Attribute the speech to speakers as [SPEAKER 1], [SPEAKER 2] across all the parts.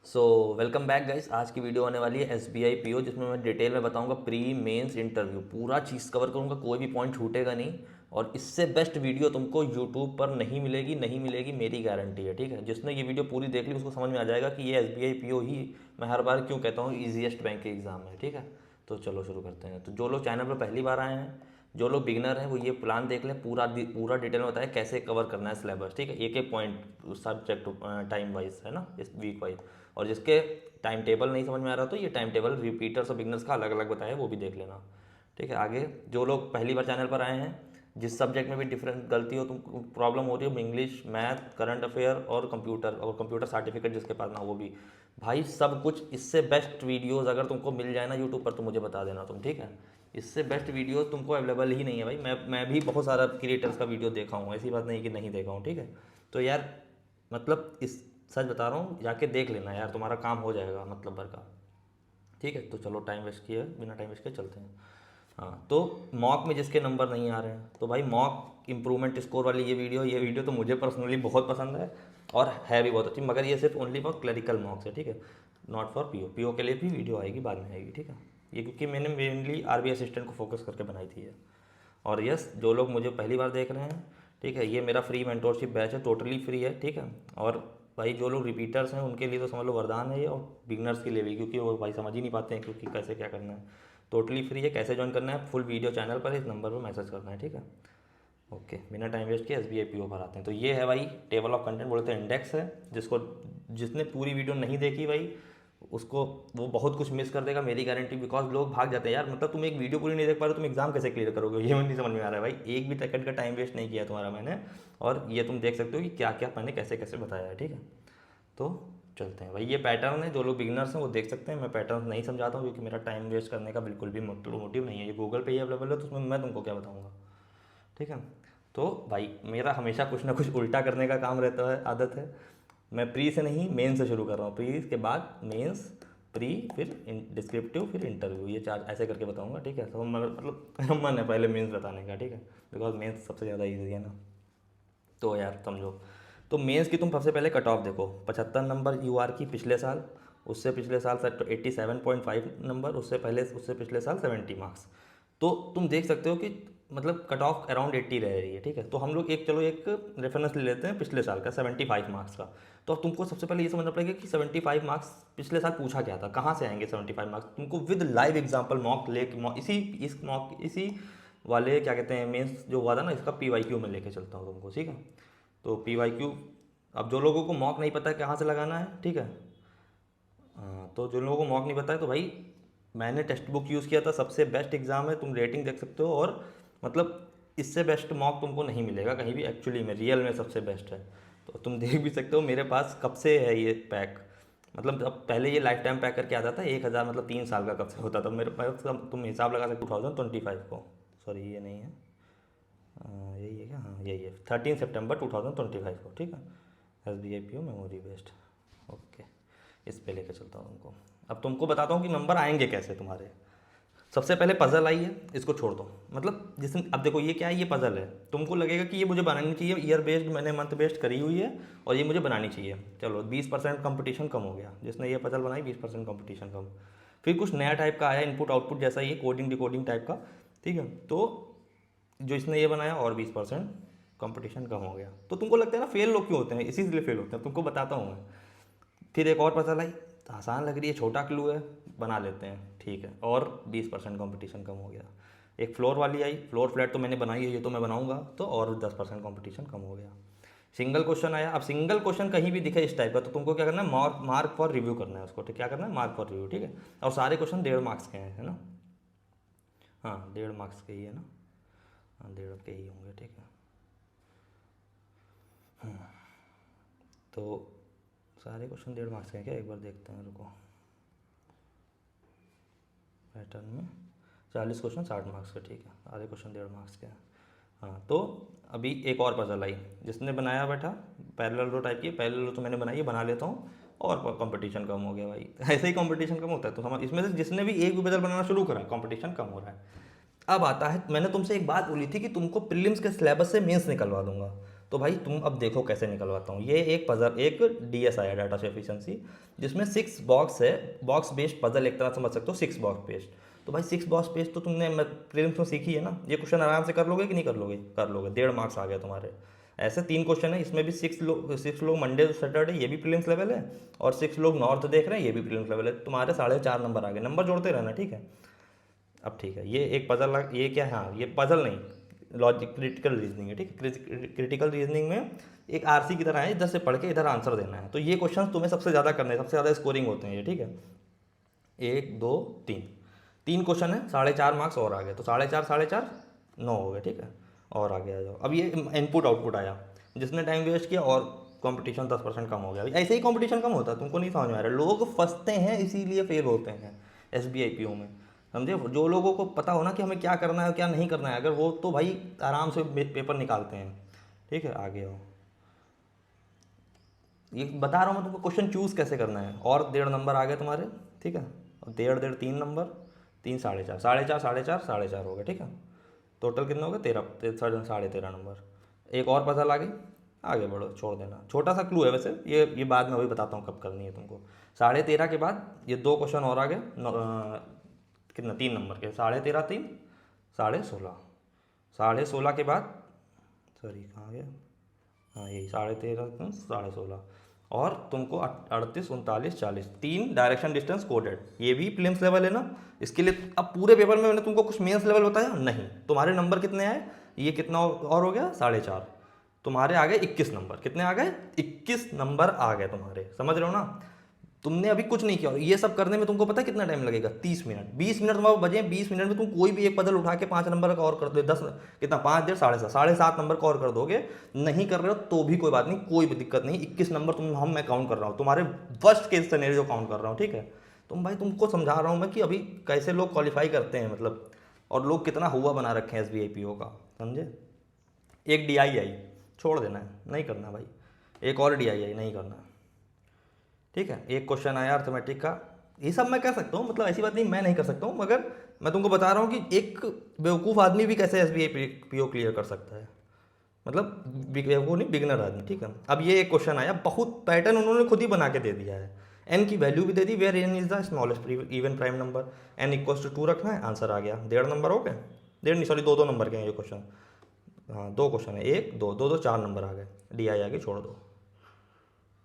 [SPEAKER 1] So welcome back guys. आज की video होने वाली है एसबीआई पीओ, जिसमें मैं डिटेल में बताऊंगा प्री मेंस इंटरव्यू, पूरा चीज़ कवर करूंगा, कोई भी पॉइंट छूटेगा नहीं। और इससे बेस्ट वीडियो तुमको यूट्यूब पर नहीं मिलेगी, नहीं मिलेगी, मेरी गारंटी है। ठीक है, जिसने ये वीडियो पूरी देख ली उसको समझ में आ जाएगा कि ये एसबीआई पीओ ही मैं हर बार क्यों कहता हूँ ईजीएस्ट बैंक के एग्जाम है। ठीक है, तो चलो शुरू करते हैं। तो जो लोग चैनल पर पहली बार आए हैं, जो लोग बिगनर हैं, वो ये प्लान देख लें, पूरा पूरा डिटेल में बताया कैसे कवर करना है सिलेबस। ठीक है, एक एक पॉइंट सब्जेक्ट टाइम वाइज है ना, इस वीक वाइज। और जिसके टाइम टेबल नहीं समझ में आ रहा तो ये टाइम टेबल रिपीटर्स और बिगनर्स का अलग अलग बताया, वो भी देख लेना। ठीक है, आगे जो लोग पहली बार चैनल पर आए हैं, जिस सब्जेक्ट में भी डिफरेंट गलती हो, तुम प्रॉब्लम हो रही हो, इंग्लिश, मैथ, करंट अफेयर और कंप्यूटर सर्टिफिकेट जिसके पास ना, वो भी भाई सब कुछ इससे बेस्ट वीडियोस अगर तुमको मिल जाए ना यूट्यूब पर तो मुझे बता देना तुम। ठीक है, इससे बेस्ट वीडियो तुमको अवेलेबल ही नहीं है भाई। मैं भी बहुत सारा क्रिएटर्स का वीडियो देखा हूँ, ऐसी बात नहीं कि नहीं देखा हूँ। ठीक है, तो यार मतलब इस सच बता रहा हूँ, जाके देख लेना यार, तुम्हारा काम हो जाएगा मतलब भर का। ठीक है, तो चलो टाइम वेस्ट किए बिना टाइम वेस्ट किए चलते हैं। हाँ, तो मॉक में जिसके नंबर नहीं आ रहे हैं, तो भाई मॉक इम्प्रूवमेंट स्कोर वाली ये वीडियो तो मुझे पर्सनली बहुत पसंद है और है भी बहुत अच्छी, मगर ये सिर्फ ओनली फॉर क्लरिकल मॉक्स है। ठीक है, नॉट फॉर पीओ। पीओ के लिए भी वीडियो आएगी, बाद में आएगी। ठीक है, ये क्योंकि मैंने मेनली आरबी असिस्टेंट को फोकस करके बनाई थी ये। और यस, जो लोग मुझे पहली बार देख रहे हैं, ठीक है, ये मेरा फ्री मेंटोरशिप बैच है, टोटली फ्री है। ठीक है, और भाई जो लोग रिपीटर्स हैं उनके लिए तो समझ लो वरदान है ये, और बिगनर्स के लिए भी, क्योंकि वो भाई समझ ही नहीं पाते हैं क्योंकि कैसे क्या करना है। टोटली फ्री है, कैसे ज्वाइन करना है फुल वीडियो चैनल पर इस नंबर पर मैसेज करना है। ठीक है, ओके, बिना टाइम वेस्ट किए एसबीआई पीओ पर आते हैं। तो ये है भाई टेबल ऑफ कंटेंट, बोलते हैं इंडेक्स है, जिसको जिसने पूरी वीडियो नहीं देखी भाई उसको वो बहुत कुछ मिस कर देगा, मेरी गारंटी। बिकॉज लोग भाग जाते हैं यार, मतलब तुम एक वीडियो पूरी नहीं देख पा रहे हो, तुम एग्जाम कैसे क्लियर करोगे, ये मुझे नहीं समझ में आ रहा है भाई। एक भी सेकंड का टाइम वेस्ट नहीं किया तुम्हारा मैंने, और ये तुम देख सकते हो कि क्या क्या मैंने कैसे कैसे बताया है। ठीक है, तो चलते हैं भाई। ये पैटर्न है, जो लोग बिगनर्स हैं वो देख सकते हैं, मैं पैटर्न नहीं समझाता हूँ क्योंकि मेरा टाइम वेस्ट करने का बिल्कुल भी मोटिव नहीं है। ये गूगल पे ही अवेलेबल है, तो उसमें मैं तुमको क्या बताऊँगा। ठीक है, तो भाई मेरा हमेशा कुछ ना कुछ उल्टा करने का काम रहता है, आदत है। मैं प्री से नहीं मेन से शुरू कर रहा हूँ, प्री के बाद मेंस, प्री फिर डिस्क्रिप्टिव फिर इंटरव्यू, ये चार ऐसे करके बताऊंगा। ठीक है, तो मतलब मन है पहले मेंस बताने का। ठीक है, बिकॉज मेंस सबसे ज़्यादा ईजी है ना, तो यार समझो। तो मेंस की तुम सबसे पहले कट ऑफ देखो, 75 नंबर यूआर की पिछले साल, उससे पिछले साल 87.5 नंबर, उससे पहले उससे पिछले साल 70 मार्क्स। तो तुम देख सकते हो कि मतलब कट ऑफ अराउंड 80 रह रही है। ठीक है, तो हम लोग एक चलो एक रेफरेंस ले लेते हैं पिछले साल का 75 मार्क्स का। तो अब तुमको सबसे पहले ये समझना पड़ेगा कि 75 मार्क्स पिछले साल पूछा क्या था, कहाँ से आएंगे 75 मार्क्स। तुमको विद लाइव एग्जाम्पल मॉक ले इसी वाले क्या कहते हैं मेंस जो हुआ था ना, इसका पीवाईक्यू में लेके चलता हूँ तुमको। ठीक है, तो पीवाईक्यू, अब जो लोगों को मॉक नहीं पता है कहाँ से लगाना है, ठीक है, हाँ, तो जो लोगों को मॉक नहीं पता है तो भाई मैंने टेक्स्ट बुक यूज़ किया था, सबसे बेस्ट एग्ज़ाम है, तुम रेटिंग देख सकते हो। और मतलब इससे बेस्ट मॉक तुमको नहीं मिलेगा कहीं भी, एक्चुअली में रियल में सबसे बेस्ट है। तो तुम देख भी सकते हो मेरे पास कब से है ये पैक। मतलब अब पहले ये लाइफ टाइम पैक करके आता था 1,000, मतलब 3 साल का कब से होता था मेरे पास। तुम हिसाब लगा सकते हो 2025 को, सॉरी ये नहीं है, यही है क्या, हाँ यही है, 13 सितंबर 2025 को। ठीक है, S B I P O memory based, okay, इस पे लेके चलता हूँ तुमको। अब तुमको बताता हूँ कि नंबर आएंगे कैसे तुम्हारे। सबसे पहले पजल आई है, इसको छोड़ दो। मतलब जिसमें अब देखो ये क्या है, ये पजल है, तुमको लगेगा कि ये मुझे बनानी चाहिए, ईयर बेस्ड मैंने मंथ बेस्ड करी हुई है और ये मुझे बनानी चाहिए। चलो 20% कंपटीशन कम हो गया, जिसने ये पजल बनाई 20% कंपटीशन कम। फिर कुछ नया टाइप का आया, इनपुट आउटपुट जैसा, ये कोडिंग डिकोडिंग टाइप का। ठीक है, तो जो इसने ये बनाया और 20% कंपटीशन कम हो गया। तो तुमको लगता है ना फेल लोग क्यों होते हैं, इसी लिए फेल होते हैं, तुमको बताता हूँ मैं। फिर एक और पता लाई, तो आसान लग रही है, छोटा क्लू है, बना लेते हैं। ठीक है, और 20% कंपटीशन कम हो गया। एक फ्लोर वाली आई, फ्लोर फ्लैट तो मैंने बनाई है, ये तो मैं बनाऊंगा, तो और 10% कंपटीशन कम हो गया। सिंगल क्वेश्चन आया, अब सिंगल क्वेश्चन कहीं भी दिखे इस टाइप का तो तुमको क्या करना है, मार्क फॉर रिव्यू करना है उसको। ठीक, क्या करना है, मार्क फॉर रिव्यू। ठीक है, और सारे क्वेश्चन 1.5 मार्क्स के हैं, है ना, हाँ 1.5 मार्क्स के ही है ना, हाँ 1.5 के ही होंगे। ठीक है, तो सारे क्वेश्चन 1.5 मार्क्स के हैं क्या, एक बार देखते हैं, रुको। पैटर्न में 40 क्वेश्चन 60 मार्क्स के, ठीक है, आधे क्वेश्चन 1.5 मार्क्स के हैं। हाँ, तो अभी एक और पजल आई, जिसने बनाया बैठा पैरेलल रो टाइप की, पैरेलल रो तो मैंने बनाई है, बना लेता हूँ, और कंपटीशन कम हो गया भाई। ऐसे ही कंपटीशन कम होता है, तो हम इसमें से जिसने भी एक भी पजल बनाना शुरू करा कंपटीशन कम हो रहा है। अब आता है, मैंने तुमसे एक बात बोली थी कि तुमको प्रीलिम्स के सिलेबस से मेंस निकलवा दूंगा, तो भाई तुम अब देखो कैसे निकलवाता हूँ। ये एक पजल, एक DSI है, डाटा एफिशिएंसी, जिसमें 6 बॉक्स है। बॉक्स बेस्ड पजल एक तरह समझ सकते हो, 6 बॉक्स बेस्ड। तो भाई 6 बॉक्स बेस्ड तो तुमने प्रीलिम्स में सीखी है ना, ये क्वेश्चन आराम से कर लोगे कि नहीं कर लोगे? कर लोगे, 1.5 मार्क्स आ गए तुम्हारे। ऐसे 3 क्वेश्चन है, इसमें भी 6 लोग मंडे टू सैटरडे, ये भी प्रीलिम्स लेवल है, और 6 लोग नॉर्थ देख रहे हैं, ये भी प्रीलिम्स लेवल है। तुम्हारे 4.5 नंबर आ गए, नंबर जोड़ते रहना, ठीक है। अब ठीक है, ये एक पजल, ये क्या है, हाँ ये पजल नहीं, लॉजिक क्रिटिकल रीजनिंग है, ठीक है। क्रिटिकल रीजनिंग में एक RC की तरह है, इधर से पढ़ के इधर आंसर देना है। तो ये क्वेश्चन तुम्हें सबसे ज़्यादा करने हैं, सबसे ज़्यादा स्कोरिंग होते हैं ये, ठीक है। 1 2 3, 3 क्वेश्चन है, 4.5 मार्क्स और आ गए। तो 4.5 4.5 9 हो गए, ठीक है। और आगे आ जाओ। अब ये इनपुट आउटपुट आया, जिसने टाइम वेस्ट किया और कंपटीशन 10% कम हो गया। ऐसे ही कंपटीशन कम होता है, तुमको नहीं समझ में आ रहा। लोग फंसते हैं इसीलिए फेल होते हैं SBI PO में, समझे। जो लोगों को पता हो ना कि हमें क्या करना है क्या नहीं करना है, अगर वो तो भाई आराम से पेपर निकालते हैं, ठीक है। आगे आओ, ये बता रहा हूँ मैं तुमको क्वेश्चन चूज़ कैसे करना है। और 1.5 नंबर आ गए तुम्हारे, ठीक है। और 1.5 3 नंबर, 3 4.5 4.5 4.5 4.5 हो गए, ठीक है। टोटल कितना हो गया? 13 नंबर। एक और पजल आ गई, आगे बढ़ो, छोड़ देना। छोटा सा क्लू है वैसे, ये बाद में अभी बताता हूँ कब करनी है तुमको। 13.5 के बाद ये 2 क्वेश्चन और आ गए, कितना, 3 नंबर के, 13.5 3 16.5, 16.5 के बाद, सॉरी कहाँ गया, हाँ यही 13.5 16.5, और तुमको 38 39 40, 3 डायरेक्शन डिस्टेंस कोडेड, ये भी प्रीलिम्स लेवल है ना। इसके लिए अब पूरे पेपर में मैंने तुमको कुछ मेंस लेवल बताया नहीं। तुम्हारे नंबर कितने आए, ये कितना और हो गया 4.5, तुम्हारे आ गए 21 नंबर। कितने आ गए? 21 नंबर आ गए तुम्हारे, समझ रहे हो ना। तुमने अभी कुछ नहीं किया, ये सब करने में तुमको पता है कितना टाइम लगेगा? 30 मिनट, 20 मिनट तुम्हारे बजे, 20 मिनट में तुम कोई भी एक पजल उठा के 5 नंबर का और कर दो, 10 कितना, 5 डेढ़ 7.5 नंबर का और कर दोगे। नहीं कर रहे हो तो भी कोई बात नहीं, कोई भी दिक्कत नहीं। 21 नंबर मैं काउंट कर रहा हूँ, तुम्हारे वर्स्ट केस सिनेरियो काउंट कर रहा हूँ, ठीक है। तुम भाई, तुमको समझा रहा हूँ मैं कि अभी कैसे लोग क्वालिफाई करते हैं, मतलब, और लोग कितना हुआ बना रखे हैं SBI PO का, समझे। एक DI आई, छोड़ देना है, नहीं करना भाई। एक और DI आई, नहीं करना, ठीक है। एक क्वेश्चन आया अर्थमेटिक का, ये सब मैं कर सकता हूँ, मतलब ऐसी बात नहीं मैं नहीं कर सकता हूँ, मगर मैं तुमको बता रहा हूँ कि एक बेवकूफ़ आदमी भी कैसे SBI PO क्लियर कर सकता है, मतलब बेवकूफ़ नहीं, बिगनर आदमी, ठीक है। अब ये एक क्वेश्चन आया, बहुत पैटर्न उन्होंने खुद ही बना के दे दिया है। n की वैल्यू भी दे दी, where n is the smallest even prime number, n equals to 2 रखना है, आंसर आ गया। 1.5 नंबर हो गए, 1.5 नहीं सॉरी 2 नंबर के हैं ये क्वेश्चन, हाँ 2 क्वेश्चन है, 1 2 2 2 4 नंबर आ गए। DI आगे छोड़ दो,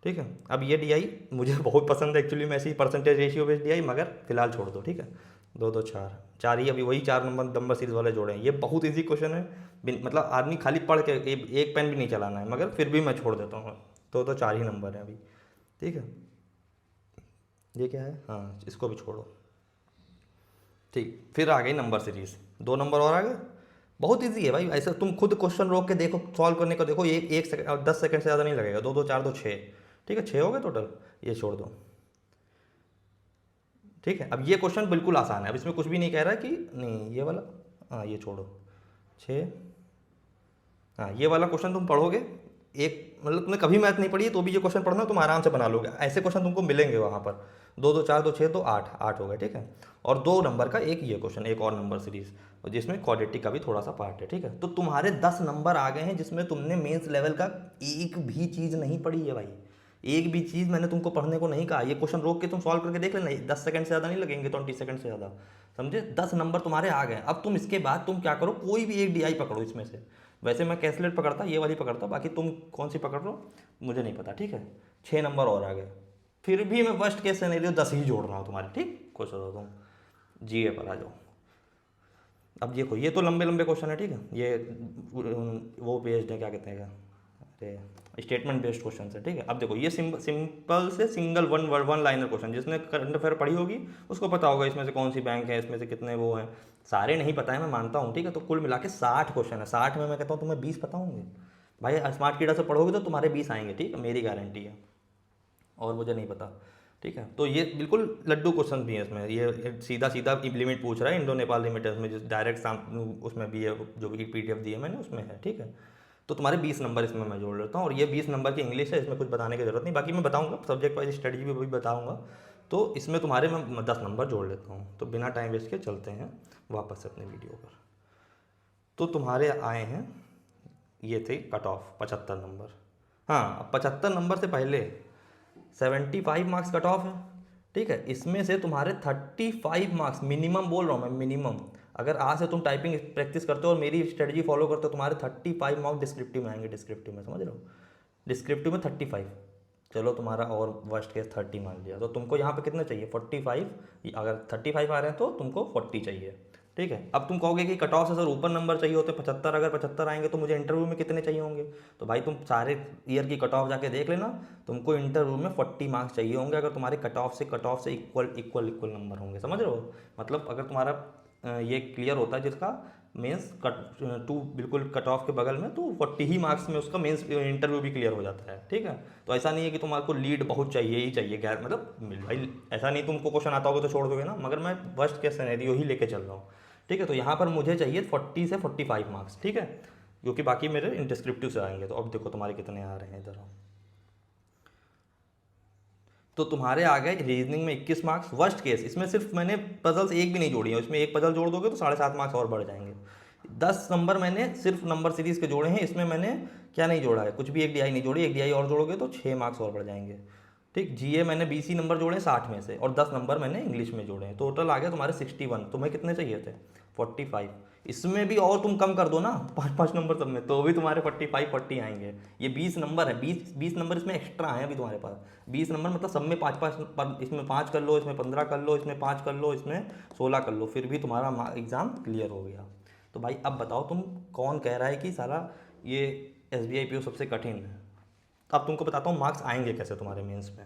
[SPEAKER 1] ठीक है। अब ये DI मुझे बहुत पसंद है एक्चुअली, मैं ऐसी परसेंटेज रेशियो बेस्ड DI, मगर फिलहाल छोड़ दो, ठीक है। 2 2 4 4 ही, अभी वही 4 नंबर सीरीज वाले जोड़े हैं। ये बहुत ईजी क्वेश्चन है, मतलब आदमी खाली पढ़ के एक पेन भी नहीं चलाना है, मगर फिर भी मैं छोड़ देता हूँ। 2 2 4 ही नंबर है अभी, ठीक है। ये क्या है, हाँ इसको भी छोड़ो, ठीक। फिर आ गई नंबर सीरीज, 2 नंबर और आ गए। बहुत इजी है भाई, ऐसा तुम खुद क्वेश्चन रोक के देखो, सॉल्व करने को देखो, एक सेकंड और 10 सेकंड से ज़्यादा नहीं लगेगा। 2 2 4 2 6, ठीक है, 6 हो गए टोटल, ये छोड़ दो, ठीक है। अब ये क्वेश्चन बिल्कुल आसान है, अब इसमें कुछ भी नहीं कह रहा कि नहीं, ये वाला, हाँ ये छोड़ो, 6, हाँ ये वाला क्वेश्चन तुम पढ़ोगे, एक मतलब तुमने कभी मैथ नहीं पढ़ी तो भी ये क्वेश्चन पढ़ना तुम आराम से बना लोगे, ऐसे क्वेश्चन तुमको मिलेंगे वहाँ पर। 2 2 4 2 6 तो 8 8 हो गए, ठीक है। और 2 नंबर का एक ये क्वेश्चन, एक और नंबर सीरीज, जिसमें क्वाड्रेटिक का भी थोड़ा सा पार्ट है, ठीक है। तो तुम्हारे 10 नंबर आ गए हैं, जिसमें तुमने मेंस लेवल का एक भी चीज़ नहीं पढ़ी है भाई, एक भी चीज़ मैंने तुमको पढ़ने को नहीं कहा। ये क्वेश्चन रोक के तुम सॉल्व करके देख लेना, 10 सेकंड से ज़्यादा नहीं लगेंगे, 20 सेकंड से ज़्यादा, समझे। 10 नंबर तुम्हारे आ गए। अब तुम इसके बाद तुम क्या करो, कोई भी एक DI पकड़ो इसमें से। वैसे मैं कैसलेट पकड़ता, ये वाली पकड़ता, बाकी तुम कौन सी पकड़ रहे हो मुझे नहीं पता, ठीक है। 6 नंबर और आ गए, फिर भी मैं वर्स्ट केस सिनेरियो 10 ही जोड़ रहा हूँ तुम्हारे, ठीक। खुश हो तुम, GA पर आ जाओ। अब देखो, ये तो लंबे लंबे क्वेश्चन है, ठीक है। ये वो बेस्ड है, क्या कहते हैं, अरे स्टेटमेंट बेस्ड क्वेश्चन है, ठीक है। अब देखो, ये सिंपल से सिंगल वन लाइनर क्वेश्चन, जिसने करंट अफेयर पढ़ी होगी उसको पता होगा इसमें से कौन सी बैंक है, इसमें से कितने वो हैं। सारे नहीं पता है मैं मानता हूँ, ठीक है। तो कुल मिला के 60 क्वेश्चन है, 60 में मैं कहता हूँ तुम्हें 20 पता होंगे भाई। स्मार्ट कीड़ा से पढ़ोगे तो तुम्हारे 20 आएंगे, ठीक है, मेरी गारंटी है, और मुझे नहीं पता, ठीक है। तो ये बिल्कुल लड्डू क्वेश्चन भी है इसमें, ये सीधा सीधा लिमिट पूछ रहा है, इंडो नेपाल लिमिटेड में, जिस डायरेक्ट उसमें भी है, जो भी PDF दी है मैंने उसमें है, ठीक है। तो तुम्हारे 20 नंबर इसमें मैं जोड़ लेता हूँ, और ये 20 नंबर की इंग्लिश है, इसमें कुछ बताने की जरूरत नहीं, बाकी मैं बताऊँगा सब्जेक्ट वाइज स्टडी भी बताऊँगा। तो इसमें तुम्हारे मैं 10 नंबर जोड़ लेता हूँ। तो बिना टाइम वेस्ट के चलते हैं वापस से अपने वीडियो पर। तो तुम्हारे आए हैं ये थे कट ऑफ 75 नंबर। हाँ, अब 75 नंबर से पहले 75 मार्क्स कट ऑफ है, ठीक है। इसमें से तुम्हारे 35 मार्क्स मिनिमम, बोल रहा हूँ मैं मिनिमम, अगर आज से तुम टाइपिंग प्रैक्टिस करते हो और मेरी स्ट्रेटजी फॉलो करते हो, तुम्हारे 35 मार्क्स डिस्क्रिप्टिव में आएंगे। डिस्क्रिप्टिव में, समझ रहे हो, डिस्क्रिप्टिव में 35। चलो तुम्हारा और वर्स्ट केस 30 मान लिया, तो तुमको यहाँ पे कितना चाहिए 45। अगर 35 आ रहे हैं तो तुमको 40 चाहिए, ठीक है। अब तुम कहोगे कि कट ऑफ से सर ऊपर नंबर चाहिए होते 75, अगर 75 आएंगे तो मुझे इंटरव्यू में कितने चाहिए होंगे। तो भाई तुम सारे ईयर की कट ऑफ जाके देख लेना, तुमको इंटरव्यू में 40 मार्क्स चाहिए होंगे, अगर तुम्हारे कट ऑफ से इक्वल इक्वल इक्वल नंबर होंगे, समझ रहे हो। मतलब अगर तुम्हारा ये क्लियर होता है जिसका मेंस कट टू बिल्कुल कट ऑफ के बगल में, तो 40 ही मार्क्स में उसका मेंस इंटरव्यू भी क्लियर हो जाता है, ठीक है। तो ऐसा नहीं है कि तुम्हारे को लीड बहुत चाहिए ही चाहिए, गैर मतलब भाई ऐसा नहीं तुमको क्वेश्चन आता होगा तो छोड़ दोगे ना, मगर मैं वर्स्ट केस सिनेरियो ही लेके चल रहा हूँ, ठीक है। तो यहाँ पर मुझे चाहिए 40 से 45 मार्क्स, ठीक है, क्योंकि बाकी मेरे डिस्क्रिप्टिव से आएंगे। तो अब देखो तुम्हारे कितने आ रहे हैं इधर। तो तुम्हारे आ गए रीजनिंग में 21 मार्क्स। वर्स्ट केस इसमें सिर्फ मैंने पजल्स एक भी नहीं जोड़ी है, इसमें एक पजल जोड़ दोगे तो 7.5 मार्क्स और बढ़ जाएंगे। 10 नंबर मैंने सिर्फ नंबर सीरीज के जोड़े हैं, इसमें मैंने क्या नहीं जोड़ा है, कुछ भी, एक डीआई नहीं जोड़ी, एक डीआई और जोड़ोगे तो 6 मार्क्स और बढ़ जाएंगे, ठीक। जीए मैंने 20 नंबर जोड़े 60 में से, और 10 नंबर मैंने इंग्लिश में जोड़े हैं, टोटल आ गया तुम्हारे 61। तुम्हें कितने चाहिए थे 45। इसमें भी और तुम कम कर दो ना 5-5 नंबर सब में, तो भी तुम्हारे 45-40 आएंगे। ये 20 नंबर है, 20 नंबर इसमें एक्स्ट्रा हैं अभी तुम्हारे पास। 20 नंबर मतलब सब में 5-5, इसमें 5 कर लो, इसमें 15 कर लो, इसमें 5 कर लो, इसमें 16 कर लो, फिर भी तुम्हारा एग्ज़ाम क्लियर हो गया। तो भाई अब बताओ तुम, कौन कह रहा है कि सारा ये SBI PO सबसे कठिन है। अब तुमको बताता हूँ मार्क्स आएंगे कैसे तुम्हारे मेंस में।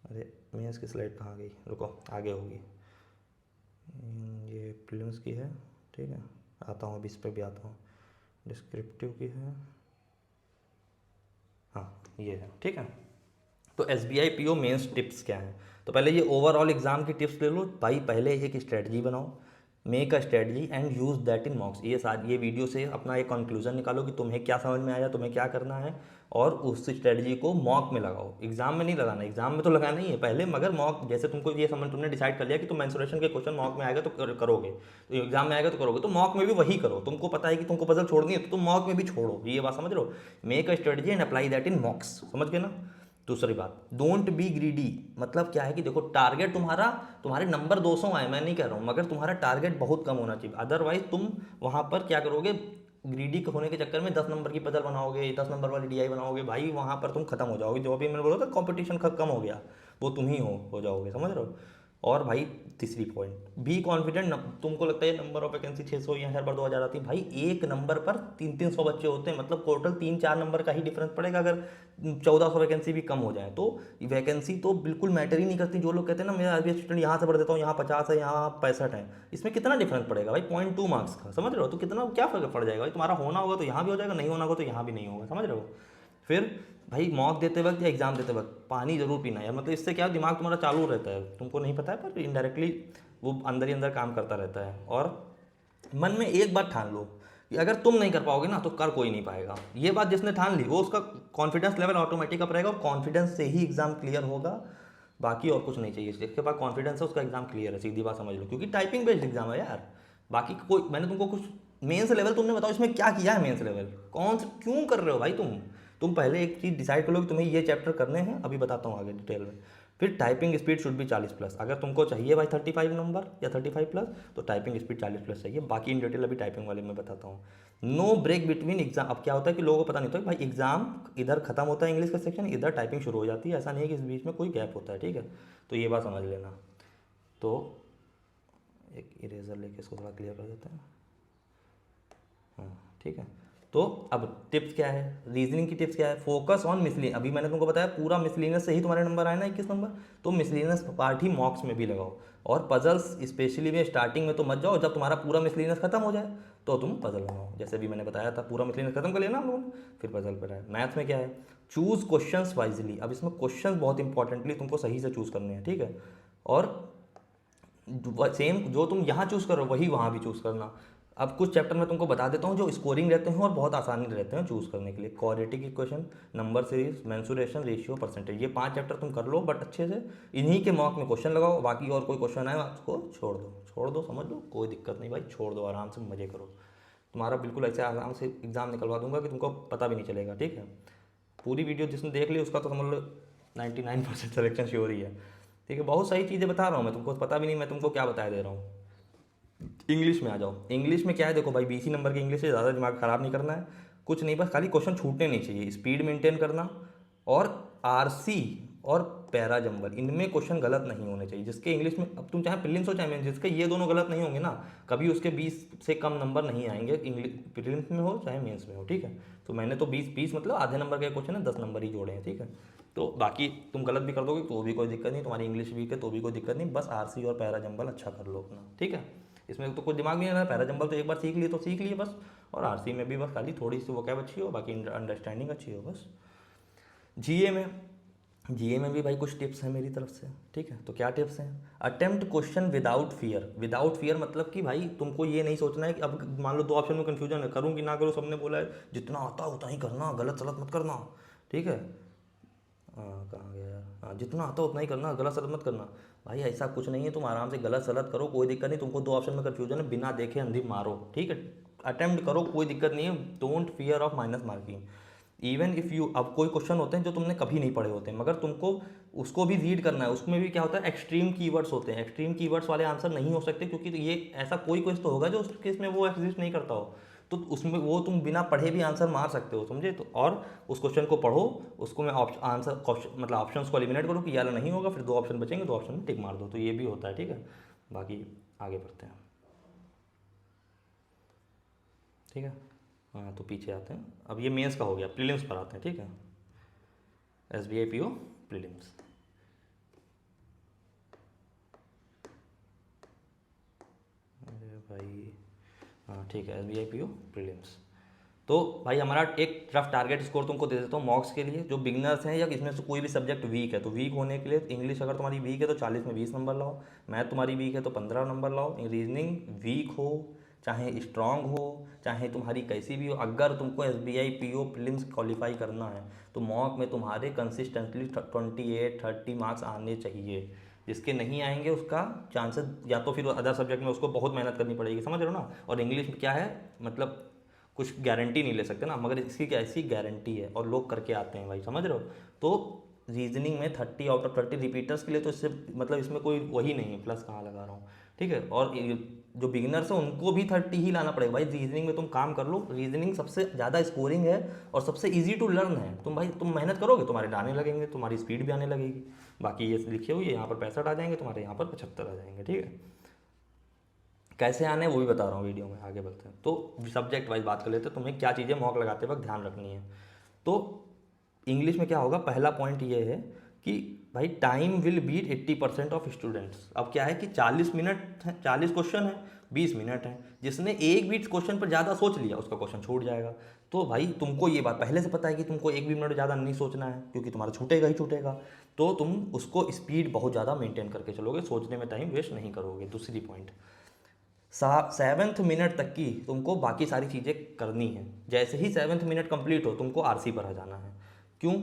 [SPEAKER 1] अरे मेंस की स्लाइड कहाँ गई, रुको आगे होगी। ये प्रीलिम्स की है, ठीक है, आता हूँ अभी इस पर भी आता हूँ। डिस्क्रिप्टिव की है, हाँ ये है, ठीक है। तो SBI PO मेंस टिप्स क्या हैं। तो पहले ये ओवरऑल एग्जाम की टिप्स ले लो भाई। पहले एक स्ट्रेटजी बनाओ, make a strategy and use that in मॉक्स। ये वीडियो से अपना एक कंक्लूजन निकालो कि तुम्हें क्या समझ में आया, तुम्हें क्या करना है, और उस स्ट्रेटजी को मॉक में लगाओ। एग्जाम में नहीं लगाना, एग्जाम में तो लगाना ही है पहले, मगर मॉक, जैसे तुमको ये समझ, तुमने डिसाइड कर लिया कि तुम मेंसुरेशन के क्वेश्चन मॉक में आएगा तो करोगे, तो एग्जाम में आएगा तो करोगे, तो मॉक में भी वही करो। तुमको पता है कि तुमको पजल छोड़नी है तो तुम मॉक में भी छोड़ो, ये बात समझ रहे हो। Make a strategy and apply that in मॉक्स, समझ गए ना। दूसरी बात, डोंट बी ग्रीडी। मतलब क्या है कि देखो टारगेट तुम्हारे नंबर 200 आए, मैं नहीं कह रहा हूँ, मगर तुम्हारा टारगेट बहुत कम होना चाहिए। अदरवाइज तुम वहाँ पर क्या करोगे, ग्रीडी होने के चक्कर में 10 नंबर की पजल बनाओगे, 10 नंबर वाली डीआई बनाओगे, भाई वहाँ पर तुम खत्म हो जाओगे। जो अभी मैंने बोला था कंपटीशन कम हो गया, वो तुम ही हो जाओगे, समझ रहे हो। और भाई तीसरी पॉइंट, बी कॉन्फिडेंट। तुमको लगता है नंबर ऑफ वैकेंसी 600 या हर बार 2000 आती है, भाई एक नंबर पर 300 बच्चे होते हैं, मतलब टोटल 3-4 नंबर का ही डिफरेंस पड़ेगा। अगर 1400 वैकेंसी भी कम हो जाए तो वैकेंसी तो बिल्कुल मैटर ही नहीं करती। जो लोग कहते हैं ना मेरा आरबीआई स्टूडेंट यहाँ से पढ़ देता हूँ, यहाँ 50 है, यहाँ 65 है, इसमें कितना डिफरेंस पड़ेगा भाई, 0.2 मार्क्स का, समझ रहे हो। तो कितना क्या फर्क पड़ जाएगा भाई, तुम्हारा होना होगा तो यहाँ भी हो जाएगा, नहीं होना होगा तो यहाँ भी नहीं होगा, समझ रहे हो। फिर भाई मॉक देते वक्त या एग्जाम देते वक्त पानी जरूर पीना है, मतलब इससे क्या दिमाग तुम्हारा चालू रहता है, तुमको नहीं पता है पर इनडायरेक्टली वो अंदर ही अंदर काम करता रहता है। और मन में एक बात ठान लो कि अगर तुम नहीं कर पाओगे ना तो कर कोई नहीं पाएगा। ये बात जिसने ठान ली वो, उसका कॉन्फिडेंस लेवल ऑटोमेटिक अप रहेगा, और कॉन्फिडेंस से ही एग्जाम क्लियर होगा, बाकी और कुछ नहीं चाहिए। जिसके पास कॉन्फिडेंस है उसका एग्जाम क्लियर है, सीधी बात समझ लो, क्योंकि टाइपिंग बेस्ड एग्जाम है यार। बाकी कोई, मैंने तुमको कुछ मेंस लेवल, तुमने बताओ इसमें क्या किया है मेंस लेवल, कौन से क्यों कर रहे हो भाई तुम पहले एक चीज़ डिसाइड कर लो कि तुम्हें ये चैप्टर करने हैं, अभी बताता हूँ आगे डिटेल में। फिर टाइपिंग स्पीड शुड भी 40+। अगर तुमको चाहिए भाई 35 नंबर या 35+, तो टाइपिंग स्पीड 40+ चाहिए। बाकी इन डिटेल अभी टाइपिंग वाले में बताता हूँ। No break between exam. अब क्या होता है कि लोगों को पता नहीं होता भाई एग्जाम इधर खत्म होता है इंग्लिश का सेक्शन, इधर टाइपिंग शुरू हो जाती है, ऐसा नहीं है कि इस बीच में कोई गैप होता है, ठीक है। तो ये बात समझ लेना। तो एक इरेजर लेके इसको थोड़ा क्लियर कर देते हैं, हाँ ठीक है। तो अब टिप्स क्या है, रीजनिंग की टिप्स क्या है, फोकस ऑन मिसलिनियस। अभी मैंने तुमको बताया पूरा मिसलिनियस से ही तुम्हारे नंबर आए ना 21 नंबर, तो मिसलिनियस पार्ट ही मॉक्स में भी लगाओ। और पजल्स स्पेशली में स्टार्टिंग में तो मत जाओ, जब तुम्हारा पूरा मिसलिनियस खत्म हो जाए तो तुम पजल बनाओ। जैसे भी मैंने बताया था, पूरा मिसलिनियस खत्म कर लेना हम लोगों ने, फिर पजल पर आए। मैथ में क्या है, चूज क्वेश्चंस वाइजली। अब इसमें क्वेश्चन बहुत इंपॉर्टेंटली तुमको सही से चूज करने हैं, ठीक है। और सेम जो तुम यहाँ चूज़ करो वही वहाँ भी चूज़ करना। अब कुछ चैप्टर में तुमको बता देता हूँ जो स्कोरिंग रहते हैं और बहुत आसानी रहते हैं चूज़ करने के लिए। Quadratic equation, number series, mensuration, ratio, percentage, ये 5 चैप्टर तुम कर लो बट अच्छे से। इन्हीं के मॉक में क्वेश्चन लगाओ, बाकी और कोई क्वेश्चन आए उसको छोड़ दो, समझ लो, कोई दिक्कत नहीं भाई, छोड़ दो, आराम से मजे करो। तुम्हारा बिल्कुल ऐसे आराम से एग्ज़ाम निकलवा दूंगा कि तुमको पता भी नहीं चलेगा, ठीक है। पूरी वीडियो जिसने देख ली उसका तो समझ लो 99% सिलेक्शन श्योर ही है, ठीक है। बहुत सही चीज़ें बता रहा हूँ मैं तुमको, पता भी नहीं मैं तुमको क्या बताया दे रहा हूँ। इंग्लिश में आ जाओ। इंग्लिश में क्या है, देखो भाई 20 नंबर की इंग्लिश है, ज़्यादा दिमाग ख़राब नहीं करना है, कुछ नहीं, बस खाली क्वेश्चन छूटने नहीं चाहिए, स्पीड मेंटेन करना, और आरसी और पैरा जंबल, इनमें क्वेश्चन गलत नहीं होने चाहिए। जिसके इंग्लिश में, अब तुम चाहे प्रीलिम्स हो चाहे मेंस, जिसके ये दोनों गलत नहीं होंगे ना, कभी उसके 20 से कम नंबर नहीं आएंगे, इंग्लिश प्रीलिम्स में हो चाहे मेंस में हो, ठीक है। तो मैंने तो 20 मतलब आधे नंबर के क्वेश्चन है, 10 नंबर ही जोड़े हैं, ठीक है। तो बाकी तुम गलत भी कर दोगे तो भी कोई दिक्कत नहीं, तुम्हारी इंग्लिश वीक है तो भी कोई दिक्कत नहीं, बस आरसी और पैरा जंबल अच्छा कर लो अपना, ठीक है। इसमें तो कोई दिमाग नहीं रहा, पैरा जंबल तो एक बार सीख लिए तो सीख लिए बस, और आरसी में भी बस खाली थोड़ी सी वोकैब अच्छी हो, बाकी अंडरस्टैंडिंग अच्छी हो बस। जीए में, जीए में भी भाई कुछ टिप्स हैं मेरी तरफ से, ठीक है। तो क्या टिप्स हैं? Attempt question without fear. Without fear मतलब कि भाई तुमको ये नहीं सोचना है कि अब मान लो 2 ऑप्शन में कन्फ्यूजन है, करूँ कि ना करूँ, सबने बोला है जितना आता है उतना ही करना, गलत सलत मत करना, ठीक है। कहाँ गया यार, हाँ, जितना आता है उतना ही करना, गलत सलत मत करना। भाई ऐसा कुछ नहीं है, तुम आराम से गलत सलत करो, कोई दिक्कत नहीं। तुमको 2 ऑप्शन में कन्फ्यूजन है, बिना देखे अंधी मारो, ठीक है। अटेम्प्ट करो, कोई दिक्कत नहीं है, don't fear of minus marking. Even if you, अब कोई क्वेश्चन होते हैं जो तुमने कभी नहीं पढ़े होते हैं, मगर तुमको उसको भी रीड करना है, उसमें भी क्या होता है, एक्सट्रीम कीवर्ड्स होते हैं। एक्सट्रीम कीवर्ड्स वाले आंसर नहीं हो सकते, क्योंकि ये ऐसा कोई क्वेश्चन तो होगा जो उस केस में वो एग्जिस्ट नहीं करता हो, तो उसमें वो तुम बिना पढ़े भी आंसर मार सकते हो, समझे। तो और उस क्वेश्चन को पढ़ो, उसको मैं आंसर क्वेश्चन मतलब ऑप्शंस को एलिमिनेट करो कि यार नहीं होगा, फिर 2 ऑप्शन बचेंगे, 2 ऑप्शन में टिक मार दो, तो ये भी होता है, ठीक है। बाकी आगे बढ़ते हैं, ठीक है। हाँ, तो पीछे आते हैं, अब ये मेंस का हो गया, प्रीलिम्स पर आते हैं, ठीक है। एसबीआई पीओ प्रीलिम्स, अरे भाई, हाँ ठीक है, एसबीआई पीओ प्रीलिम्स। तो भाई हमारा एक रफ टारगेट स्कोर तुमको दे देता हूँ मॉक्स के लिए, जो बिगनर्स हैं या इसमें से कोई भी सब्जेक्ट वीक है, तो वीक होने के लिए इंग्लिश अगर तुम्हारी वीक है तो 40 में 20 नंबर लाओ, मैथ तुम्हारी वीक है तो 15 नंबर लाओ, रीजनिंग वीक हो चाहे स्ट्रांग हो चाहे तुम्हारी कैसी भी हो, अगर तुमको S B I P O prelims qualify करना है तो मॉक में तुम्हारे कंसिस्टेंटली 28-30 मार्क्स आने चाहिए। जिसके नहीं आएंगे उसका चांसेस, या तो फिर अदर सब्जेक्ट में उसको बहुत मेहनत करनी पड़ेगी, समझ रहे हो ना। और इंग्लिश में क्या है, मतलब कुछ गारंटी नहीं ले सकते ना, मगर इसकी क्या ऐसी गारंटी है और लोग करके आते हैं भाई, समझ रहे हो। तो रीजनिंग में 30/30 रिपीटर्स के लिए तो इससे मतलब इसमें कोई वही नहीं है, प्लस कहाँ लगा रहा हूँ, ठीक है। और जो बिगिनर्स हैं उनको भी 30 ही लाना पड़ेगा भाई। रीजनिंग में तुम काम कर लो, रीजनिंग सबसे ज़्यादा स्कोरिंग है और सबसे ईजी टू लर्न है। तुम भाई तुम मेहनत करोगे तुम्हारे आने लगेंगे, तुम्हारी स्पीड भी आने लगेगी। बाकी ये लिखे हुए यहाँ पर 65 आ जाएंगे, तुम्हारे यहाँ पर 75 आ जाएंगे, ठीक है। कैसे आने हैं वो भी बता रहा हूँ वीडियो में, आगे बढ़ते हैं। तो सब्जेक्ट वाइज बात कर लेते हैं, तुम्हें क्या चीज़ें मॉक लगाते वक्त ध्यान रखनी है। तो इंग्लिश में क्या होगा, पहला पॉइंट ये है कि भाई time will beat 80% of students. अब क्या है कि 40 मिनट है, 40 क्वेश्चन है, 20 मिनट है, जिसने एक भी क्वेश्चन पर ज़्यादा सोच लिया उसका क्वेश्चन छूट जाएगा। तो भाई तुमको ये बात पहले से पता है कि तुमको एक भी मिनट ज़्यादा नहीं सोचना है, क्योंकि तुम्हारा छूटेगा ही छूटेगा। तो तुम उसको स्पीड बहुत ज़्यादा मेंटेन करके चलोगे, सोचने में टाइम वेस्ट नहीं करोगे। दूसरी पॉइंट, 7वें मिनट तक की तुमको बाकी सारी चीज़ें करनी है। जैसे ही 7वें मिनट कंप्लीट हो तुमको आरसी पर आ जाना है। क्यों?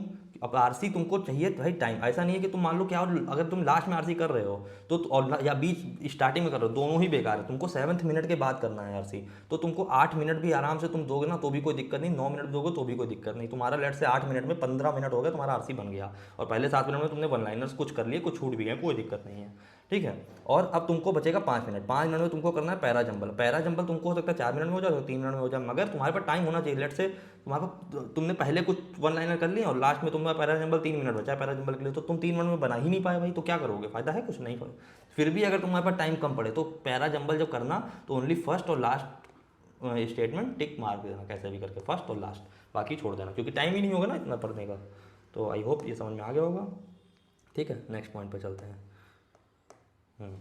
[SPEAKER 1] अब आरसी तुमको चाहिए भाई टाइम, ऐसा नहीं है कि तुम मान लो क्या, और अगर तुम लास्ट में आरसी कर रहे हो तो और या बीच स्टार्टिंग में कर रहे हो, दोनों ही बेकार है। तुमको 7वें मिनट के बाद करना है आरसी, तो तुमको 8 मिनट भी आराम से तुम दोगे ना तो भी कोई दिक्कत नहीं, 9 मिनट दोगे तो भी कोई दिक्कत नहीं। तुम्हारा लेट से 8 मिनट में 15 मिनट हो गया, तुम्हारा आरसी बन गया, और पहले 7 मिनट में तुमने वन लाइनर्स कुछ कर लिए, कुछ छूट भी गए, कोई दिक्कत नहीं है, ठीक है। और अब तुमको बचेगा 5 मिनट। 5 मिनट में तुमको करना है पैरा जंबल। पैरा जंबल तुमको हो सकता है 4 मिनट में हो जाए, 3 मिनट में हो जाए, मगर तुम्हारे पास टाइम होना चाहिए। लेट से तुम्हारे पास, तुमने पहले कुछ वन लाइनर कर लिए और लास्ट में तुम्हारा पैरा जंबल 3 मिनट बचा है पैरा जंबल के लिए, तो तुम 3 मिनट में बना ही नहीं पाए भाई, तो क्या करोगे, फायदा है कुछ नहीं। फिर भी अगर तुम्हारे पास टाइम कम पड़े तो पैरा जंबल जब करना तो ओनली फर्स्ट और लास्ट स्टेटमेंट टिक मार देना, कैसे भी करके फर्स्ट और लास्ट, बाकी छोड़ देना, क्योंकि टाइम ही नहीं होगा ना इतना पढ़ने का। तो आई होप ये समझ में आ गया होगा, ठीक है। नेक्स्ट पॉइंट पर चलते हैं।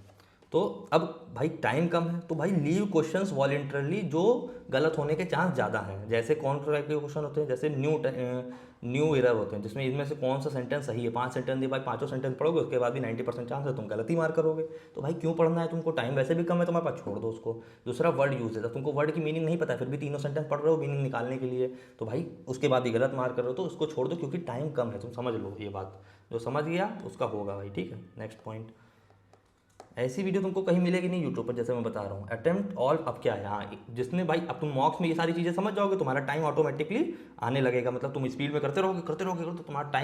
[SPEAKER 1] तो अब भाई टाइम कम है तो भाई लीव क्वेश्चंस वॉलेंटरली जो गलत होने के चांस ज़्यादा हैं। जैसे कौन सा टाइप के क्वेश्चन होते हैं, जैसे न्यू एरर होते हैं, जिसमें इनमें से कौन सा सेंटेंस सही है, 5 सेंटेंस दिए भाई, 5 सेंटेंस पढ़ोगे उसके बाद भी 90% चांस है तुम गलत ही मार करोगे। तो भाई क्यों पढ़ना है तुमको, टाइम वैसे भी कम है तुम्हारे पास, छोड़ दो उसको। दूसरा वर्ड यूज है, तुमको वर्ड की मीनिंग नहीं पता है फिर भी तीनों सेंटेंस पढ़ रहे हो मीनिंग निकालने के लिए, तो भाई उसके बाद भी गलत मार कर रहे हो, तो उसको छोड़ दो, क्योंकि टाइम कम है। तुम समझ लो ये बात, जो समझ गया उसका होगा भाई, ठीक है। नेक्स्ट पॉइंट, ऐसी वीडियो तुमको कहीं मिलेगी नहीं यूट्यूब पर, जैसे मैं बता रहा हूँ। अटेम्प्ट ऑल अब क्या है, हाँ जिसने भाई अब तुम मॉक्स में ये सारी चीज़ें समझ जाओगे, तुम्हारा टाइम ऑटोमेटिकली आने लगेगा, मतलब तुम स्पीड में करते रहोगे तो तुम्हारा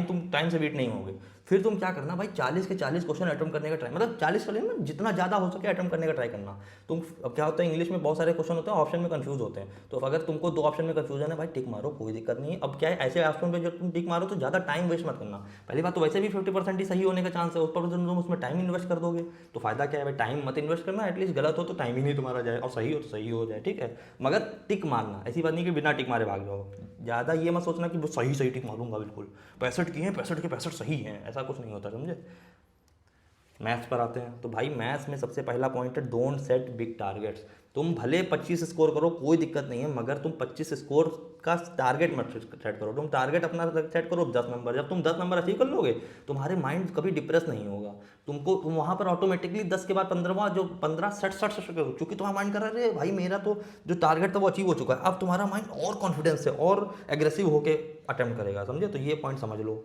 [SPEAKER 1] तुम टाइम से बीट नहीं होगे। फिर तुम क्या करना भाई, 40 के 40 क्वेश्चन अटेम्प्ट करने का ट्राई, मतलब 40 कर लेना, जितना ज़्यादा हो सके अटेम्प्ट करने का ट्राई करना। तुम अब क्या होता है, इंग्लिश में बहुत सारे क्वेश्चन होते हैं, ऑप्शन में कंफ्यूज होते हैं, तो अगर तुमको 2 ऑप्शन में कंफ्यूजन है भाई, टिक मारो, कोई दिक्कत नहीं है। अब क्या है, ऐसे ऑप्शन पे जब तुम टिक मारो तो ज़्यादा टाइम वेस्ट मत करना। पहली बात तो वैसे भी 50% ही सही होने का चांस है, ऊपर तुम उसमें टाइम इन्वेस्ट कर दोगे तो फायदा क्या है भाई, टाइम मत इन्वेस्ट करना, एटलीस्ट गलत हो तो टाइम ही नहीं तुम्हारा जाए, और सही हो तो सही हो जाए, ठीक है। मगर टिक मारना, ऐसी बात नहीं कि बिना टिक मारे भाग जाओ। ज़्यादा ये मत सोचना कि वो सही सही टिक मारूंगा बिल्कुल, 65 किए हैं, 65 के 65 सही हैं, ऐसा कुछ नहीं होता, समझे। मैथ्स पर आते हैं, तो भाई मैथ्स में सबसे पहला पॉइंट है, डोंट सेट बिग टारगेट्स। तुम भले 25 स्कोर करो कोई दिक्कत नहीं है, मगर तुम 25 स्कोर का टारगेट मत सेट करो। तुम टारगेट अपना सेट करो 10 नंबर। जब तुम 10 नंबर अचीव कर लोगे, तुम्हारे माइंड कभी डिप्रेस नहीं होगा। तुम वहाँ पर ऑटोमेटिकली 10 के बाद 15वां जो 15 60 करो, क्योंकि तुम्हारा माइंड कर रहा है भाई मेरा तो जो टारगेट था वो अचीव हो चुका है। अब तुम्हारा माइंड और कॉन्फिडेंस से और एग्रेसिव होकर अटेम्प्ट करेगा, समझे। तो ये पॉइंट समझ लो।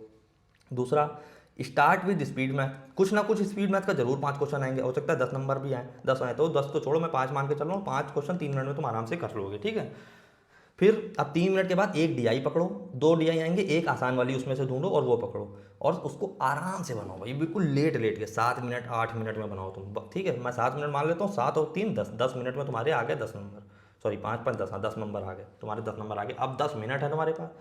[SPEAKER 1] दूसरा, स्टार्ट विद स्पीड मैथ। कुछ ना कुछ स्पीड मैथ का जरूर 5 क्वेश्चन आएंगे, हो सकता है 10 नंबर भी आए, 10 आए तो 10 तो छोड़ो, मैं 5 मान के चल रहा हूँ, 5 क्वेश्चन 3 मिनट में तुम आराम से कर लोगे, ठीक है। फिर अब 3 मिनट के बाद एक डीआई पकड़ो, 2 डीआई आएंगे, एक आसान वाली उसमें से ढूंढो और वो पकड़ो, और उसको आराम से बनाओ भाई, बिल्कुल लेट लेट के 7 मिनट 8 मिनट में बनाओ तुम, ठीक है। मैं 7 मिनट मान लेता हूँ, 7 और 3 10, 10 मिनट में तुम्हारे आ गए 10 नंबर, सॉरी 5 5 10, हाँ 10 नंबर आ गए तुम्हारे, 10 नंबर आ गए। अब 10 मिनट है तुम्हारे पास।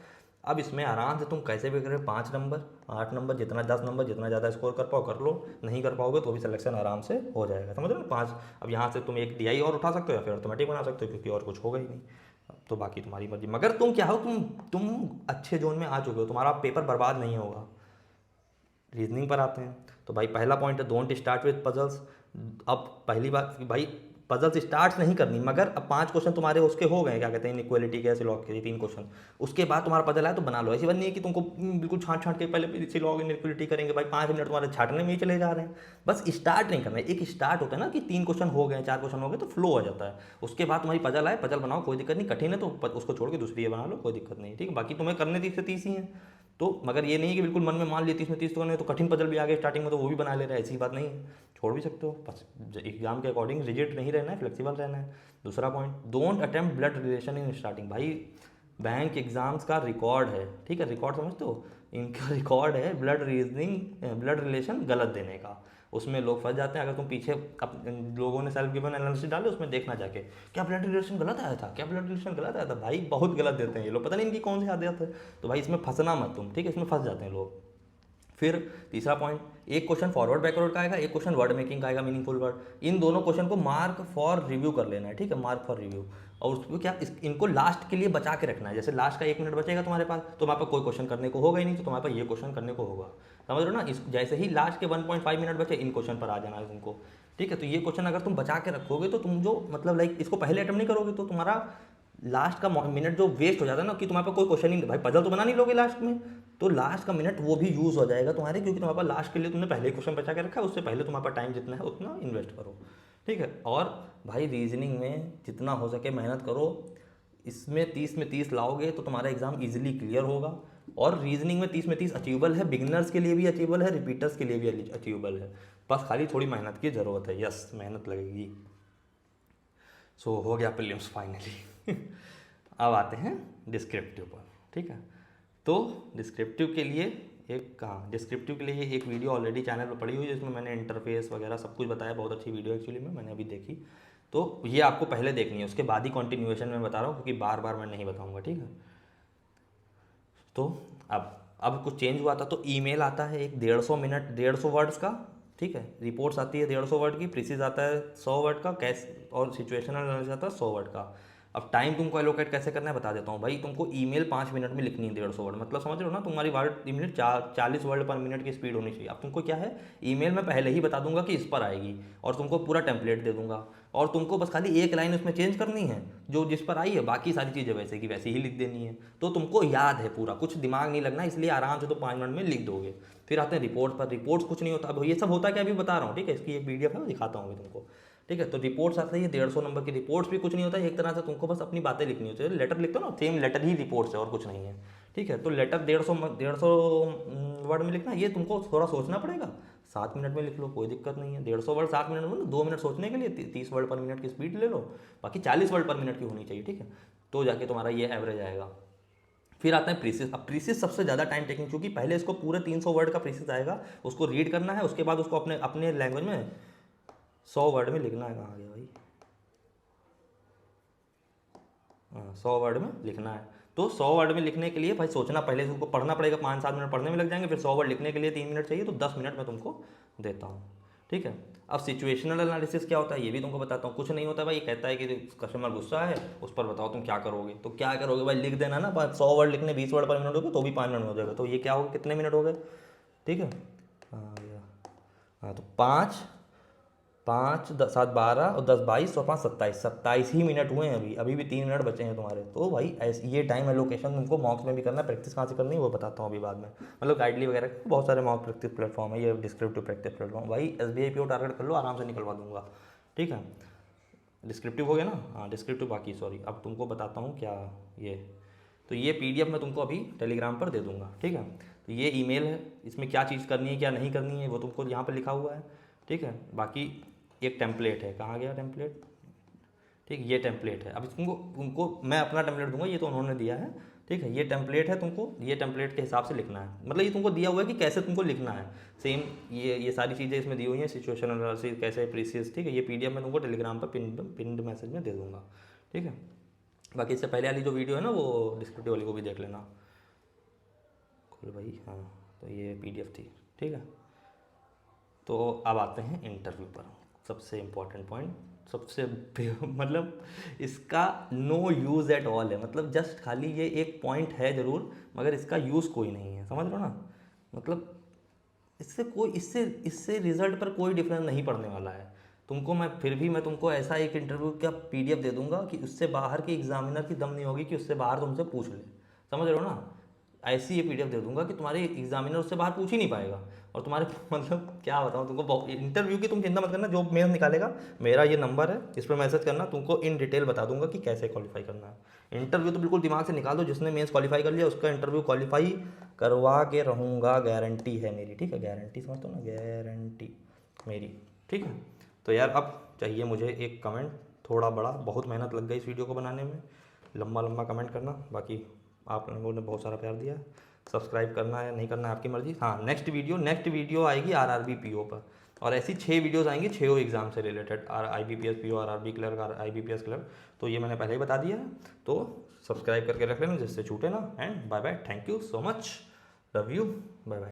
[SPEAKER 1] अब इसमें आराम से तुम कैसे भी करें, 5 नंबर 8 नंबर, जितना 10 नंबर, जितना ज़्यादा स्कोर कर पाओ कर लो, नहीं कर पाओगे तो भी सिलेक्शन आराम से हो जाएगा, समझ रहे हो। 5, अब यहाँ से तुम एक डीआई और उठा सकते हो या फिर ऑटोमेटिक बना सकते हो, क्योंकि और कुछ होगा ही नहीं। तो बाकी तुम्हारी मर्जी, मगर तुम क्या हो, तुम अच्छे जोन में आ चुके हो, तुम्हारा पेपर बर्बाद नहीं होगा। रीजनिंग पर आते हैं, तो भाई पहला पॉइंट है, डोंट स्टार्ट विद पजल्स। अब पहली बात कि भाई पजल्स स्टार्ट नहीं करनी, मगर अब 5 क्वेश्चन तुम्हारे उसके हो गए, क्या कहते हैं, इक्वलिटी के ऐसे लॉग के 3 क्वेश्चन, उसके बाद तुम्हारा पजल है तो बना लो। ऐसी बात नहीं है कि तुमको बिल्कुल छांट छांट के पहले इसी लॉग इक्वलिटी करेंगे, भाई 5 मिनट तुम्हारे छाटने में ही चले जा रहे हैं। बस स्टार्ट नहीं करना है, एक स्टार्ट होता है ना कि 3 क्वेश्चन हो गए 4 क्वेश्चन हो गए तो फ्लो हो जाता है। उसके बाद तुम्हारी पजल आए, पजल बनाओ, कोई दिक्कत नहीं, कठिन है तो उसको छोड़ के दूसरी बना लो, कोई दिक्कत नहीं, ठीक है। बाकी तुम्हें करने 30 से 30 ही है, तो मगर ये नहीं कि बिल्कुल मन में मान लिया 30 में 30 तो करने, तो कठिन पजल भी आ गए स्टार्टिंग में तो वो भी बना ले रहा है, ऐसी बात नहीं है, छोड़ भी सकते हो। बस एग्जाम के अकॉर्डिंग रिजिड नहीं रहना है, फ्लेक्सिबल रहना है। दूसरा point, don't attempt blood relation in starting. भाई बैंक एग्जाम्स का रिकॉर्ड है, ठीक है, रिकॉर्ड समझते हो, इनका रिकॉर्ड है ब्लड रिलेशन गलत देने का। उसमें लोग फंस जाते हैं। अगर तुम पीछे लोगों ने सेल्फ गिवन एनालिसिस डाले उसमें देखना जाके, क्या ब्लड रिलेशन गलत आया था, क्या ब्लड रिलेशन गलत आया था, भाई बहुत गलत देते हैं ये लोग, पता नहीं इनकी कौन सी आदत है। तो भाई इसमें फंसना मत तुम, ठीक है, इसमें फंस जाते हैं लोग। फिर तीसरा पॉइंट, एक क्वेश्चन फॉरवर्ड बैकवर्ड का आएगा, एक क्वेश्चन वर्ड मेकिंग का आएगा, मीनिंगफुल वर्ड। इन दोनों क्वेश्चन को मार्क फॉर रिव्यू कर लेना है, ठीक है, मार्क फॉर रिव्यू। और उसको क्या इनको लास्ट के लिए बचा के रखना है, जैसे लास्ट का 1 मिनट बचेगा तुम्हारे पास, तो तुम्हारे पास कोई क्वेश्चन करने को होगा ही नहीं, तो तुम्हारे पास ये क्वेश्चन करने को होगा, समझ रहे हो ना। इस जैसे ही लास्ट के 1.5 मिनट बचे, इन क्वेश्चन पर आ जाना है तुमको, ठीक है। तो ये क्वेश्चन अगर तुम बचा के रखोगे तो तुम जो मतलब लाइक इसको पहले अटेम्प्ट नहीं करोगे तो तुम्हारा लास्ट का मिनट जो वेस्ट हो जाता है ना, कि तुम्हारे पास कोई क्वेश्चन ही, भाई पजल तो बना नहीं लोगे लास्ट में, तो लास्ट का मिनट वो भी यूज़ हो जाएगा तुम्हारे, क्योंकि तुम्हारे पास लास्ट के लिए तुमने पहले क्वेश्चन बचा के रखा है, उससे पहले तुम्हारे पास टाइम जितना है उतना इन्वेस्ट करो, ठीक है। और भाई रीजनिंग में जितना हो सके मेहनत करो, इसमें 30 में 30 लाओगे तो तुम्हारा एग्जाम इजीली क्लियर होगा। और रीजनिंग में 30 में 30 अचीवेबल है, बिगिनर्स के लिए भी अचीवेबल है, रिपीटर्स के लिए भी अचीवेबल है, बस खाली थोड़ी मेहनत की ज़रूरत है, यस मेहनत लगेगी। सो हो गया प्रीलिम्स फाइनली। अब आते हैं डिस्क्रिप्टिव पर, ठीक है। तो डिस्क्रिप्टिव के लिए डिस्क्रिप्टिव के लिए एक वीडियो ऑलरेडी चैनल पर पड़ी हुई है, जिसमें मैंने इंटरफेस वगैरह सब कुछ बताया, बहुत अच्छी वीडियो एक्चुअली में मैंने अभी देखी, तो ये आपको पहले देखनी है, उसके बाद ही कंटिन्यूएशन में बता रहा हूँ, क्योंकि बार बार मैं नहीं बताऊँगा, ठीक है। तो अब कुछ चेंज हुआ था, तो ईमेल आता है एक 150 वर्ड्स का, ठीक है, रिपोर्ट्स आती है 150 वर्ड की, प्रीसिज आता है 100 वर्ड का, कैसे और सिचुएशनल एनालिसिस आता है 100 वर्ड का। अब टाइम तुमको एलोकेट कैसे करना है बता देता हूँ भाई। तुमको ईमेल 5 मिनट में लिखनी है 150 वर्ड, मतलब समझ रहे हो ना, तुम्हारी वर्ड मिनट 40 वर्ड पर मिनट की स्पीड होनी चाहिए। अब तुमको क्या है, ईमेल में पहले ही बता दूंगा कि इस पर आएगी, और तुमको पूरा टेम्पलेट दे दूंगा, और तुमको बस खाली एक लाइन उसमें चेंज करनी है जो जिस पर आई है, बाकी सारी चीज़ें वैसे की वैसे ही लिख देनी है। तो तुमको याद है पूरा, कुछ दिमाग नहीं लगना, इसलिए आराम से तो 5 मिनट में लिख दोगे। फिर आते हैं रिपोर्ट पर। रिपोर्ट्स कुछ नहीं होता, अब ये सब होता क्या अभी बता रहा हूँ, ठीक है, इसकी एक PDF है वो दिखाता हूँ अभी तुमको, ठीक है। तो रिपोर्ट्स आती है 150 नंबर की, रिपोर्ट्स भी कुछ नहीं होता है, एक तरह से तुमको बस अपनी बातें लिखनी होती है, लेटर लिखते हो ना, सेम लेटर ही रिपोर्ट्स है और कुछ नहीं है, ठीक है। तो लेटर 150 वर्ड में लिखना, ये तुमको थोड़ा सोचना पड़ेगा, 7 मिनट में लिख लो, कोई दिक्कत नहीं है। 150 वर्ड 7 मिनट में, 2 मिनट सोचने के लिए 30 वर्ड पर मिनट की स्पीड ले लो, बाकी 40 वर्ड पर मिनट की होनी चाहिए, ठीक है। तो जाके तुम्हारा ये एवरेज आएगा। फिर आता है प्रीसिस। अब प्रीसिस सबसे ज़्यादा टाइम टेकिंग, क्योंकि पहले इसको पूरे 300 वर्ड का प्रीसिस आएगा, उसको रीड करना है, उसके बाद उसको अपने अपने लैंग्वेज में 100 वर्ड में लिखना है। कहाँ गया भाई? हाँ, 100 वर्ड में लिखना है। तो 100 वर्ड में लिखने के लिए भाई सोचना, पहले से उसको पढ़ना पड़ेगा, 5-7 मिनट पढ़ने में लग जाएंगे, फिर 100 वर्ड लिखने के लिए 3 मिनट चाहिए, तो 10 मिनट मैं तुमको देता हूँ, ठीक है। अब सिचुएशनल एनालिसिस क्या होता है ये भी तुमको बताता हूँ। कुछ नहीं होता भाई, कहता है कि कस्टमर गुस्सा है, उस पर बताओ तुम क्या करोगे। तो क्या करोगे भाई, लिख देना ना, 100 वर्ड लिखने 20 वर्ड पर मिनट हो गए तो भी 5 मिनट हो जाएगा। तो ये क्या होगा, कितने मिनट हो गए, ठीक है। हाँ भैया, हाँ तो 5 5 7 12 और 10 22 और 5 27, 27 ही मिनट हुए हैं अभी, अभी भी 3 मिनट बचे हैं तुम्हारे। तो भाई ऐसे ये टाइम एलोकेशन तुमको मॉक्स में भी करना है। प्रैक्टिस कहाँ से करनी है वो बताता हूँ अभी बाद में, मतलब गाइडली वगैरह बहुत सारे मॉक प्रैक्टिस प्लेटफॉर्म है, ये डिस्क्रिप्टिव प्रैक्टिस प्लेटफॉर्म। भाई SBI PO टारगेट कर लो, आराम से निकलवा दूंगा, ठीक है। डिस्क्रिप्टिव हो गया ना, हाँ डिस्क्रिप्टिव बाकी, सॉरी। अब तुमको बताता हूँ क्या ये, तो ये PDF मैं तुमको अभी टेलीग्राम पर दे दूंगा, ठीक है। तो ये ईमेल है, इसमें क्या चीज़ करनी है क्या नहीं करनी है वो तुमको यहाँ पर लिखा हुआ है, ठीक है। बाकी एक टेम्पलेट है, कहाँ गया टेम्पलेट, ठीक, ये टेम्पलेट है। अब तुमको तुमको मैं अपना टेम्पलेट दूंगा, ये तो उन्होंने दिया है, ठीक है। ये टेम्पलेट है, तुमको ये टेम्पलेट के हिसाब से लिखना है, मतलब ये तुमको दिया हुआ है कि कैसे तुमको लिखना है। सेम ये सारी चीज़ें इसमें दी हुई हैं, सिचुएशन एनालिसिस कैसे, प्रीसियस, ठीक है। ये PDF मैं तुमको टेलीग्राम पर पिन्ड मैसेज में दे दूंगा, ठीक है। बाकी इससे पहले वाली जो वीडियो है ना वो डिस्क्रिप्टिव वाली को भी देख लेना। खोल भाई, हाँ तो ये PDF थी, ठीक है। तो अब आते हैं इंटरव्यू पर, सबसे इम्पोर्टेंट पॉइंट, सबसे मतलब इसका नो यूज़ एट ऑल है, मतलब जस्ट खाली ये एक पॉइंट है ज़रूर, मगर इसका यूज़ कोई नहीं है, समझ लो ना। मतलब इससे इससे रिजल्ट पर कोई डिफरेंस नहीं पड़ने वाला है तुमको। मैं फिर भी मैं तुमको ऐसा एक इंटरव्यू का PDF दे दूंगा कि उससे बाहर के एग्जामिनर की दम नहीं होगी कि उससे बाहर तुमसे पूछ ले, समझ रहे हो ना। ऐसी ये PDF दे दूंगा कि तुम्हारे एग्जामिनर उससे बाहर पूछ ही नहीं पाएगा। और तुम्हारे मतलब क्या बताऊँ तुमको, इंटरव्यू की तुम चिंता मत करना, जो मेंस निकालेगा मेरा ये नंबर है, इस पर मैसेज करना, तुमको इन डिटेल बता दूंगा कि कैसे क्वालिफाई करना है। इंटरव्यू तो बिल्कुल दिमाग से निकाल दो, जिसने मेंस क्वालिफाई कर लिया उसका इंटरव्यू क्वालिफाई करवा के रहूँगा, गारंटी है मेरी, ठीक है। गारंटी समझते हो ना, गारंटी मेरी, ठीक है। तो यार अब चाहिए मुझे एक कमेंट, थोड़ा बड़ा, बहुत मेहनत लग गई इस वीडियो को बनाने में, लंबा लंबा कमेंट करना। बाकी आप लोगों ने बहुत सारा प्यार दिया, सब्सक्राइब करना है नहीं करना है आपकी मर्जी। हाँ नेक्स्ट वीडियो आएगी RRB PO पर, और ऐसी 6 वीडियोस आएंगी 6 एग्जाम से related, IBPS PO, RRB clerk, IBPS clerk. तो ये मैंने पहले ही बता दिया है, तो सब्सक्राइब करके रख लेना जिससे छूटे ना। And bye bye, thank you so much, love you, bye bye.